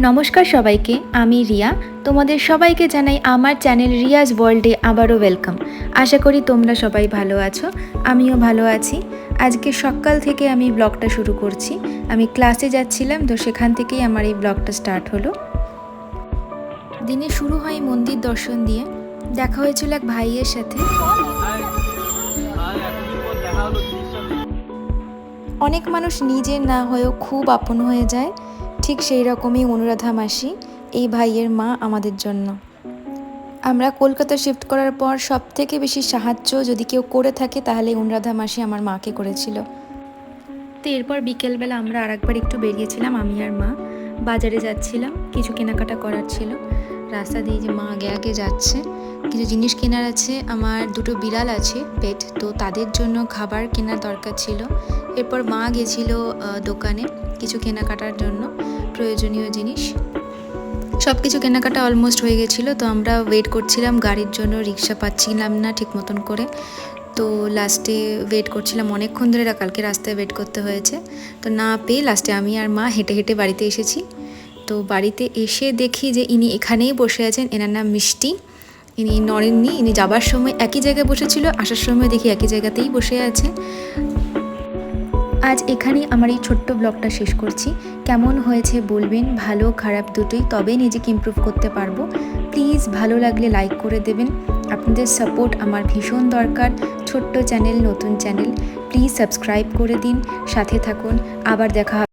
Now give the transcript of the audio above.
নমস্কার সবাইকে, আমি রিয়া। তোমাদের সবাইকে জানাই আমার চ্যানেল রিয়াজ ওয়ার্ল্ডে আবারও ওয়েলকাম। আশা করি তোমরা সবাই ভালো আছো, আমিও ভালো আছি। আজকে সকাল থেকে আমি ব্লগটা শুরু করছি। আমি ক্লাসে যাচ্ছিলাম, তো সেখান থেকেই আমার এই ব্লগটা স্টার্ট হলো। দিনে শুরু হয় মন্দির দর্শন দিয়ে। দেখা হয়েছিল এক ভাইয়ের সাথে। অনেক মানুষ নিজের না হয়েও খুব আপন হয়ে যায়, ঠিক সেই রকমই অনুরাধা মাসি, এই ভাইয়ের মা আমাদের জন্য। আমরা কলকাতা শিফট করার পর সব থেকে বেশি সাহায্য যদি কেউ করে থাকে তাহলে অনুরাধা মাসি আমার মাকে করেছিল। তো এরপর বিকেলবেলা আমরা আরেকবার একটু বেরিয়েছিলাম, আমি আর মা বাজারে যাচ্ছিলাম, কিছু কেনাকাটা করার ছিল। রাস্তা দিয়ে যে মা আগে আগে যাচ্ছে, কিছু জিনিস কেনার আছে। আমার দুটো বিড়াল আছে পেট, তো তাদের জন্য খাবার কেনার দরকার ছিল। এরপর মা গেছিল দোকানে কিছু কেনাকাটার জন্য প্রয়োজনীয় জিনিস। সব কিছু কেনাকাটা অলমোস্ট হয়ে গেছিলো, তো আমরা ওয়েট করছিলাম গাড়ির জন্য, রিক্সা পাচ্ছিলাম না ঠিক মতন করে। তো লাস্টে ওয়েট করছিলাম অনেকক্ষণ ধরে, কালকে রাস্তায় ওয়েট করতে হয়েছে। তো না পেয়ে লাস্টে আমি আর মা হেঁটে হেঁটে বাড়িতে এসেছি। তো বাড়িতে এসে দেখি যে ইনি এখানেই বসে আছেন। এনার নাম মিষ্টি। ইনি নড়েননি, ইনি যাবার সময় একই জায়গায় বসেছিল, আসার সময় দেখি একই জায়গাতেই বসে আছে। আজ এখানেই আমার এই ছোট্ট ব্লগটা শেষ করছি। কেমন হয়েছে বলবেন, ভালো খারাপ দুটোই, তবে নিজেকে ইমপ্রুভ করতে পারবো। প্লিজ ভালো লাগলে লাইক করে দেবেন। আপনাদের সাপোর্ট আমার ভীষণ দরকার। ছোট্ট চ্যানেল, নতুন চ্যানেল, প্লিজ সাবস্ক্রাইব করে দিন, সাথে থাকুন। আবার দেখা হবে।